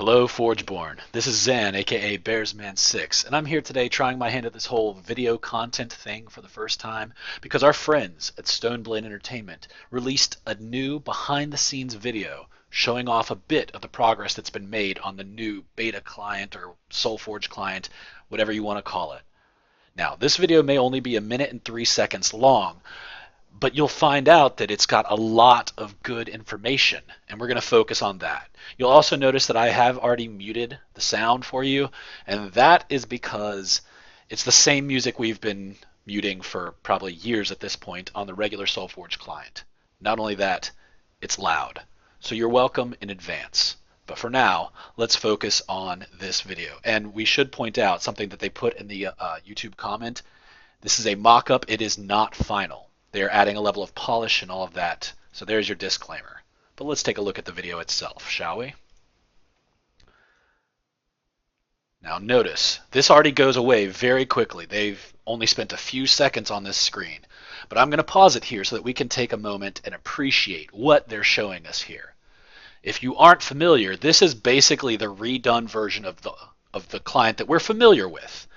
Hello, Forgeborn. This is Zan, aka Bearsman6, and I'm here today trying my hand at this whole video content thing for the first time because our friends at StoneBlade Entertainment released a new behind-the-scenes video showing off a bit of the progress that's been made on the new beta client or SolForge client, whatever you want to call it. Now, this video may only be a minute and 3 seconds long, but you'll find out that it's got a lot of good information, and we're going to focus on that. You'll also notice that I have already muted the sound for you, and that is because it's the same music we've been muting for probably years at this point on the regular SolForge client. Not only that, it's loud. So you're welcome in advance. But for now, let's focus on this video. And we should point out something that they put in the YouTube comment. This is a mock-up. It is not final. They're adding a level of polish and all of that. So there's your disclaimer. But let's take a look at the video itself, shall we? Now notice, this already goes away very quickly. They've only spent a few seconds on this screen. But I'm going to pause it here so that we can take a moment and appreciate what they're showing us here. If you aren't familiar, this is basically the redone version of the client that we're familiar with.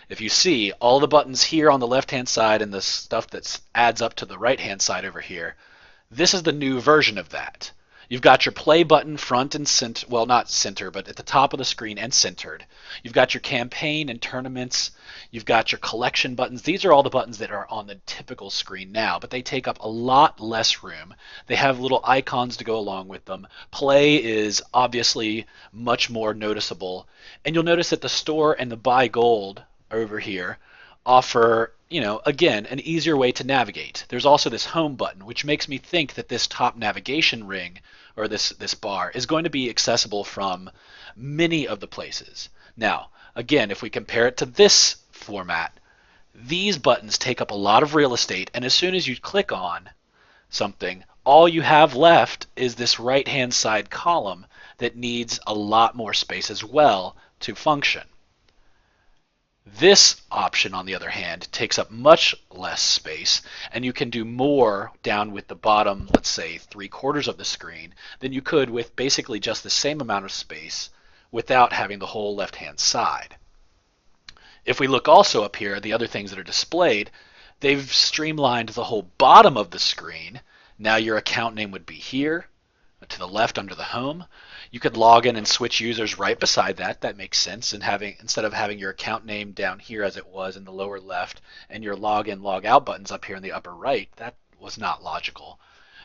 If you see all the buttons here on the left-hand side and the stuff that adds up to the right-hand side over here, this is the new version of that. You've got your play button front and center, well, not center, but at the top of the screen and centered. You've got your campaign and tournaments. You've got your collection buttons. These are all the buttons that are on the typical screen now, but they take up a lot less room. They have little icons to go along with them. Play is obviously much more noticeable. And you'll notice that the store and the buy gold over here offer, again, an easier way to navigate. There's also this home button, which makes me think that this top navigation ring, or this bar, is going to be accessible from many of the places. Now, again, if we compare it to this format, these buttons take up a lot of real estate, and as soon as you click on something, all you have left is this right-hand side column that needs a lot more space as well to function. This option, on the other hand, takes up much less space, and you can do more down with the bottom, let's say, 3/4 of the screen than you could with basically just the same amount of space without having the whole left-hand side. If we look also up here at the other things that are displayed, they've streamlined the whole bottom of the screen. Now your account name would be here, to the left under the home. You could log in and switch users right beside that. That makes sense. And instead of having your account name down here as it was in the lower left and your login, log out buttons up here in the upper right, that was not logical.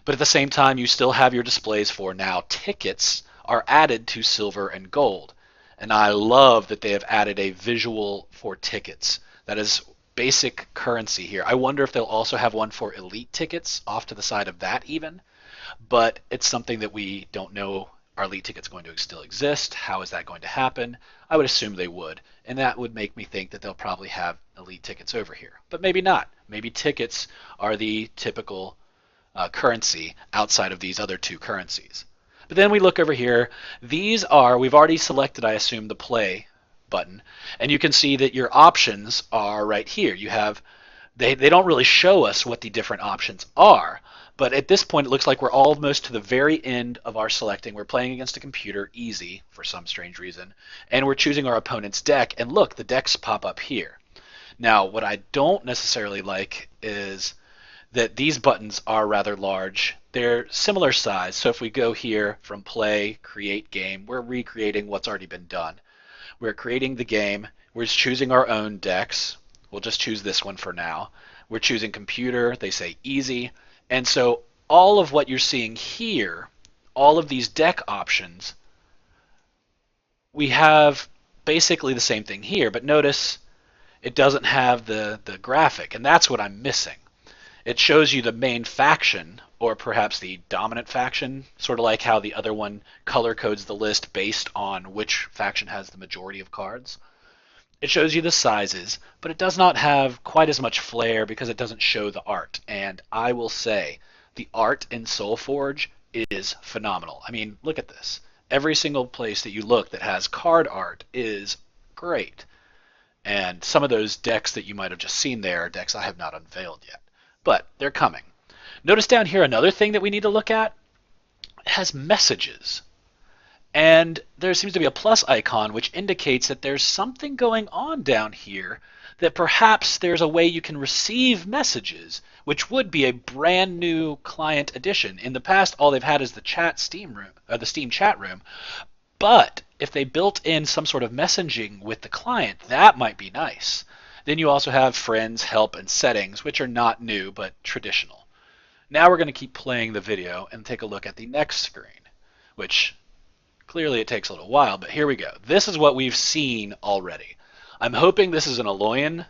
But at the same time, you still have your displays for now. Tickets are added to silver and gold. And I love that they have added a visual for tickets. That is basic currency here. I wonder if they'll also have one for elite tickets off to the side of that even. But it's something that we don't know. Are elite tickets going to still exist? How is that going to happen? I would assume they would, and that would make me think that they'll probably have elite tickets over here. But maybe not. Maybe tickets are the typical currency outside of these other two currencies. But then we look over here. These are, we've already selected, I assume, the play button, and you can see that your options are right here. You have, they don't really show us what the different options are. But at this point, it looks like we're almost to the very end of our selecting. We're playing against a computer, easy, for some strange reason. And we're choosing our opponent's deck. And look, the decks pop up here. Now, what I don't necessarily like is that these buttons are rather large. They're similar size. So if we go here from play, create game, we're recreating what's already been done. We're creating the game. We're choosing our own decks. We'll just choose this one for now. We're choosing computer. They say easy. And so all of what you're seeing here, all of these deck options, we have basically the same thing here, but notice it doesn't have the graphic, and that's what I'm missing. It shows you the main faction, or perhaps the dominant faction, sort of like how the other one color codes the list based on which faction has the majority of cards. It shows you the sizes, but it does not have quite as much flair because it doesn't show the art. And I will say, the art in SolForge is phenomenal. I mean, look at this. Every single place that you look that has card art is great. And some of those decks that you might have just seen there are decks I have not unveiled yet. But they're coming. Notice down here another thing that we need to look at. It has messages. And there seems to be a plus icon, which indicates that there's something going on down here, that perhaps there's a way you can receive messages, which would be a brand new client edition. In the past, all they've had is the chat Steam room, or the Steam chat room. But if they built in some sort of messaging with the client, that might be nice. Then you also have friends, help, and settings, which are not new but traditional. Now we're going to keep playing the video and take a look at the next screen, which clearly it takes a little while, but here we go. This is what we've seen already. I'm hoping this is an Aloyan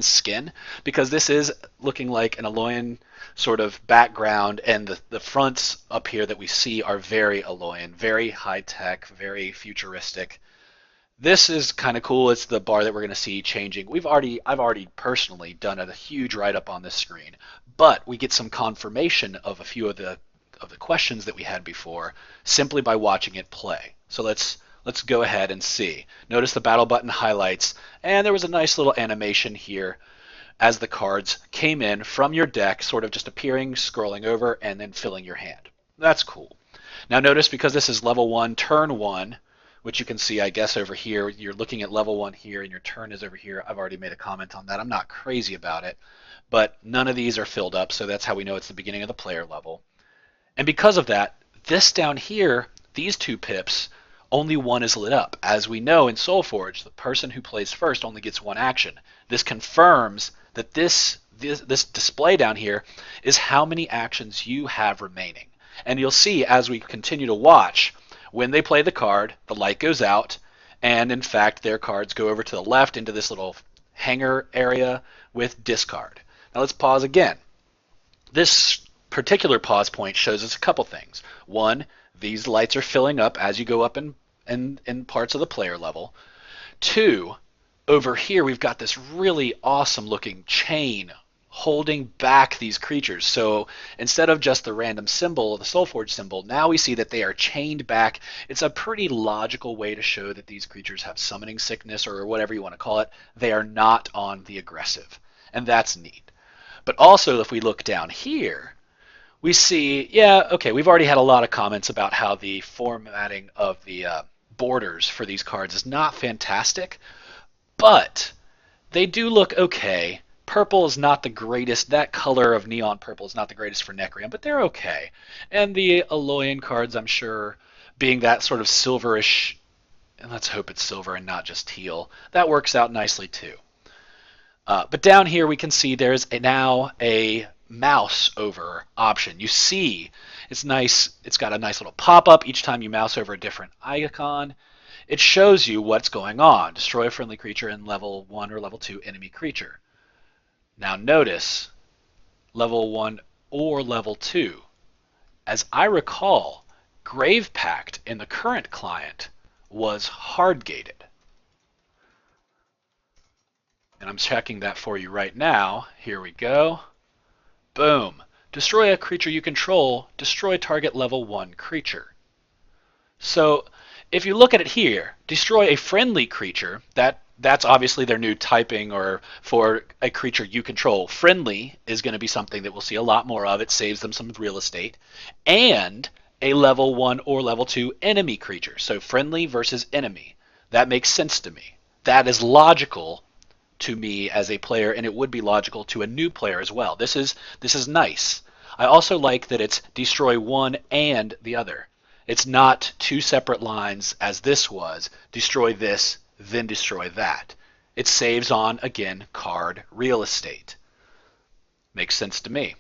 skin, because this is looking like an Aloyan sort of background, and the fronts up here that we see are very Aloyan, very high-tech, very futuristic. This is kind of cool. It's the bar that we're going to see changing. I've already personally done a huge write-up on this screen, but we get some confirmation of a few of the questions that we had before simply by watching it play. So let's go ahead and see. Notice the battle button highlights, and there was a nice little animation here as the cards came in from your deck, sort of just appearing, scrolling over, and then filling your hand. That's cool. Now notice, because this is level 1, turn 1, which you can see, I guess, over here. You're looking at level 1 here, and your turn is over here. I've already made a comment on that. I'm not crazy about it, but none of these are filled up, so that's how we know it's the beginning of the player level. And because of that, this down here, these 2 pips, only one is lit up. As we know in SolForge, the person who plays first only gets 1 action. This confirms that this display down here is how many actions you have remaining. And you'll see as we continue to watch, when they play the card, the light goes out, and in fact their cards go over to the left into this little hanger area with discard. Now let's pause again. This particular pause point shows us a couple things. One, these lights are filling up as you go up in parts of the player level. 2, over here we've got this really awesome looking chain holding back these creatures. So instead of just the random symbol, the SolForge symbol, now we see that they are chained back. It's a pretty logical way to show that these creatures have summoning sickness, or whatever you want to call it. They are not on the aggressive, and that's neat. But also, if we look down here, we see, yeah, okay, we've already had a lot of comments about how the formatting of the borders for these cards is not fantastic, but they do look okay. Purple is not the greatest. That color of neon purple is not the greatest for Necreon, but they're okay. And the Aloyan cards, I'm sure, being that sort of silverish, and let's hope it's silver and not just teal, that works out nicely too. But down here we can see there's now a mouse over option. You see it's nice. It's got a nice little pop-up each time you mouse over a different icon. It shows you what's going on. Destroy a friendly creature and level 1 or level 2 enemy creature. Now notice level 1 or level 2. As I recall, Grave Pact in the current client was hard-gated. And I'm checking that for you right now. Here we go. Boom. Destroy a creature you control. Destroy target level 1 creature. So if you look at it here, destroy a friendly creature, that's obviously their new typing, or for a creature you control. Friendly is going to be something that we'll see a lot more of. It saves them some real estate. And a level 1 or level 2 enemy creature. So friendly versus enemy. That makes sense to me. That is logical to me as a player, and it would be logical to a new player as well. This is nice. I also like that it's destroy one and the other. It's not 2 separate lines as this was. Destroy this, then destroy that. It saves on, again, card real estate. Makes sense to me.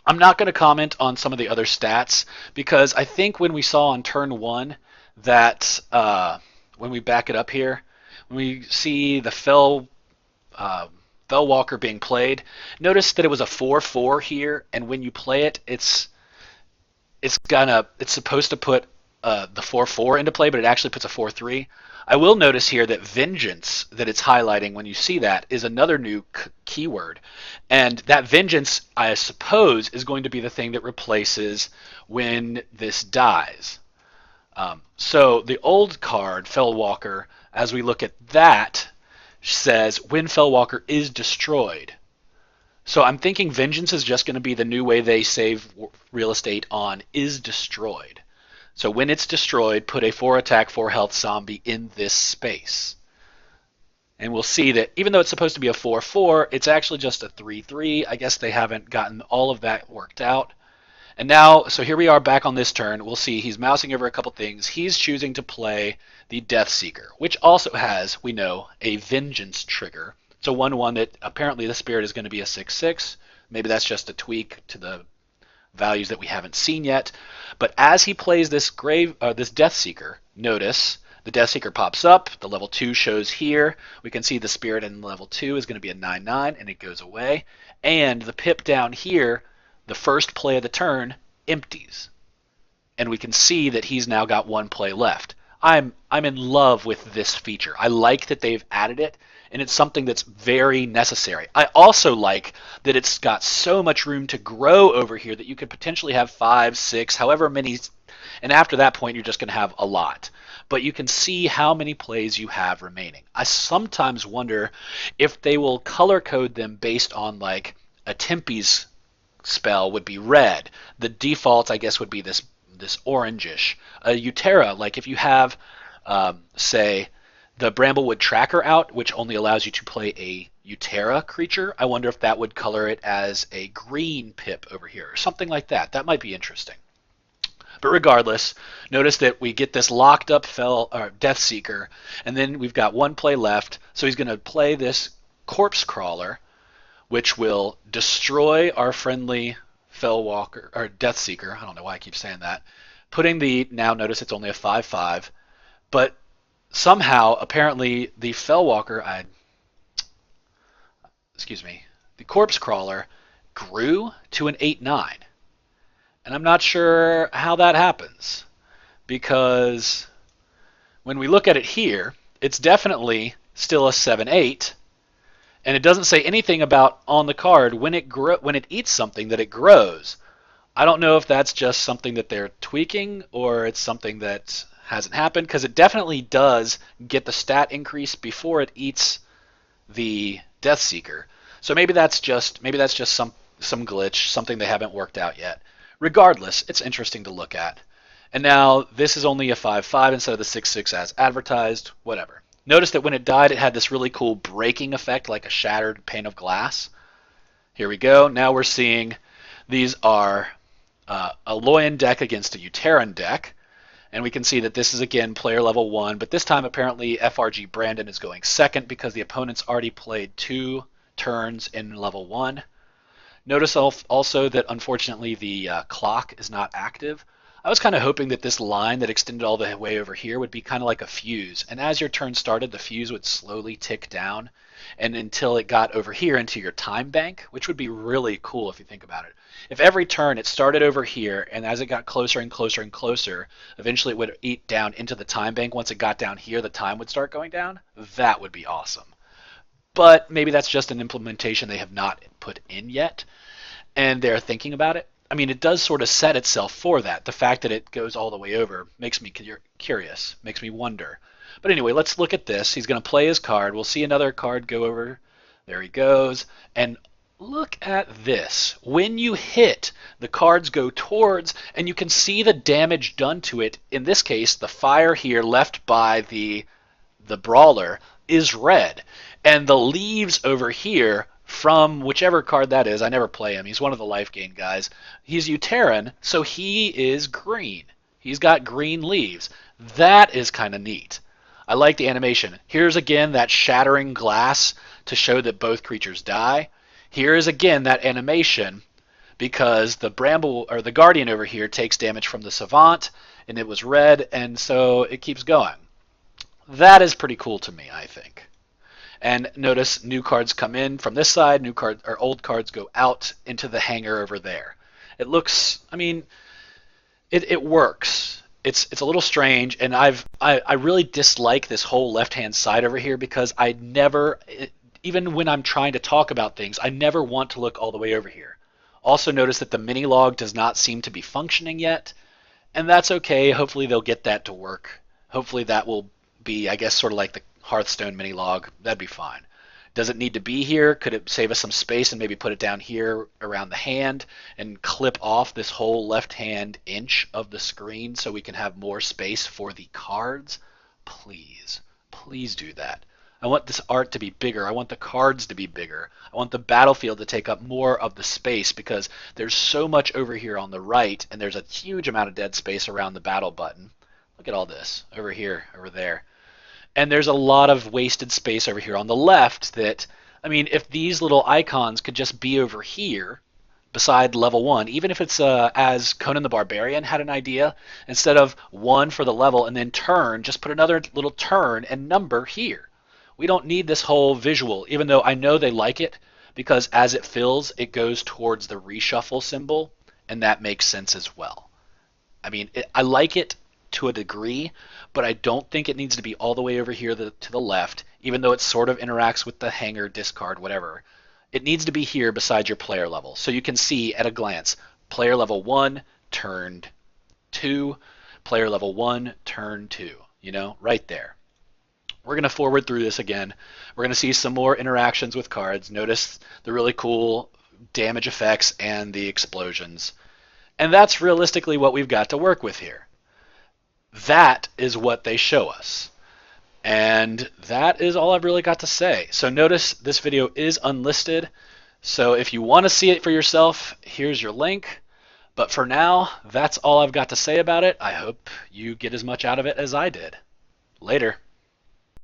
I'm not going to comment on some of the other stats, because I think when we saw on turn 1 that when we back it up here, when we see the Fellwalker being played, notice that it was a 4/4 here, and when you play it, it's supposed to put the 4/4 into play, but it actually puts a 4/3. I will notice here that Vengeance, that it's highlighting when you see that, is another new keyword. And that Vengeance, I suppose, is going to be the thing that replaces when this dies. So the old card, Fellwalker, as we look at that, says when Fellwalker is destroyed. So I'm thinking Vengeance is just going to be the new way they save real estate on is destroyed. So when it's destroyed, put a 4 attack, 4 health zombie in this space. And we'll see that even though it's supposed to be a 4/4, it's actually just a 3/3. I guess they haven't gotten all of that worked out. And now, so here we are back on this turn. We'll see he's mousing over a couple things. He's choosing to play the Deathseeker, which also has, we know, a Vengeance trigger. It's a 1/1 that apparently the spirit is going to be a 6/6. Maybe that's just a tweak to the values that we haven't seen yet. But as he plays this this Deathseeker, notice the Deathseeker pops up. The level 2 shows here. We can see the spirit in level 2 is going to be a 9/9, and it goes away. And the pip down here, the first play of the turn, empties. And we can see that he's now got 1 play left. I'm in love with this feature. I like that they've added it, and it's something that's very necessary. I also like that it's got so much room to grow over here that you could potentially have 5, 6, however many, and after that point you're just going to have a lot. But you can see how many plays you have remaining. I sometimes wonder if they will color code them based on like a Tempe's spell would be red. The default, I guess, would be this orangish. A Utera, like if you have, say, the Bramblewood Tracker out, which only allows you to play a Utera creature, I wonder if that would color it as a green pip over here, or something like that. That might be interesting. But regardless, notice that we get this locked up Deathseeker, and then we've got 1 play left, so he's going to play this Corpse Crawler, which will destroy our friendly Fellwalker, or Deathseeker. I don't know why I keep saying that. Putting now notice it's only a 5/5, but somehow, apparently, the Fellwalker, the Corpse Crawler grew to an 8/9. And I'm not sure how that happens, because when we look at it here, it's definitely still a 7/8, and it doesn't say anything about on the card when it eats something that it grows. I don't know if that's just something that they're tweaking or it's something that hasn't happened, because it definitely does get the stat increase before it eats the Deathseeker. So maybe that's just some glitch, something they haven't worked out yet. Regardless, it's interesting to look at. And now this is only a 5/5 instead of the 6/6 as advertised, whatever. Notice that when it died, it had this really cool breaking effect, like a shattered pane of glass. Here we go. Now we're seeing these are a Loyan deck against a Uteran deck. And we can see that this is, again, player level 1. But this time, apparently, FRG Brandon is going second because the opponent's already played 2 turns in level 1. Notice also that, unfortunately, the clock is not active. I was kind of hoping that this line that extended all the way over here would be kind of like a fuse. And as your turn started, the fuse would slowly tick down and until it got over here into your time bank, which would be really cool if you think about it. If every turn it started over here, and as it got closer and closer and closer, eventually it would eat down into the time bank. Once it got down here, the time would start going down. That would be awesome. But maybe that's just an implementation they have not put in yet, and they're thinking about it. I mean, it does sort of set itself for that. The fact that it goes all the way over makes me curious, makes me wonder. But anyway, let's look at this. He's going to play his card. We'll see another card go over. There he goes. And look at this. When you hit, the cards go towards, and you can see the damage done to it. In this case, the fire here left by the brawler is red. And the leaves over here from whichever card that is, I never play him. He's one of the life gain guys. He's Uteran, so he is green. He's got green leaves. That is kind of neat. I like the animation. Here's again that shattering glass to show that both creatures die. Here is again that animation because the the Guardian over here takes damage from the Savant, and it was red, and so it keeps going. That is pretty cool to me, I think. And notice new cards come in from this side, old cards go out into the hanger over there. It looks, I mean, it works. It's a little strange, and I really dislike this whole left-hand side over here because even when I'm trying to talk about things, I never want to look all the way over here. Also notice that the mini log does not seem to be functioning yet, and that's okay. Hopefully they'll get that to work. Hopefully that will be, I guess, sort of like the Hearthstone mini log. That'd be fine. Does it need to be here? Could it save us some space and maybe put it down here around the hand and clip off this whole left-hand inch of the screen so we can have more space for the cards? Please, please do that. I want this art to be bigger. I want the cards to be bigger. I want the battlefield to take up more of the space because there's so much over here on the right and there's a huge amount of dead space around the battle button. Look at all this over here, over there. And there's a lot of wasted space over here on the left that, I mean, if these little icons could just be over here beside level 1, even if it's as Conan the Barbarian had an idea, instead of 1 for the level and then turn, just put another little turn and number here. We don't need this whole visual, even though I know they like it, because as it fills, it goes towards the reshuffle symbol, and that makes sense as well. I mean, I like it to a degree, but I don't think it needs to be all the way over here to the left, even though it sort of interacts with the hanger, discard, whatever. It needs to be here beside your player level. So you can see at a glance, player level 1, turned 2, player level 1, turn 2, you know, right there. We're going to forward through this again. We're going to see some more interactions with cards. Notice the really cool damage effects and the explosions. And that's realistically what we've got to work with here. That is what they show us. And that is all I've really got to say. So notice this video is unlisted. So if you want to see it for yourself, here's your link. But for now, that's all I've got to say about it. I hope you get as much out of it as I did. Later.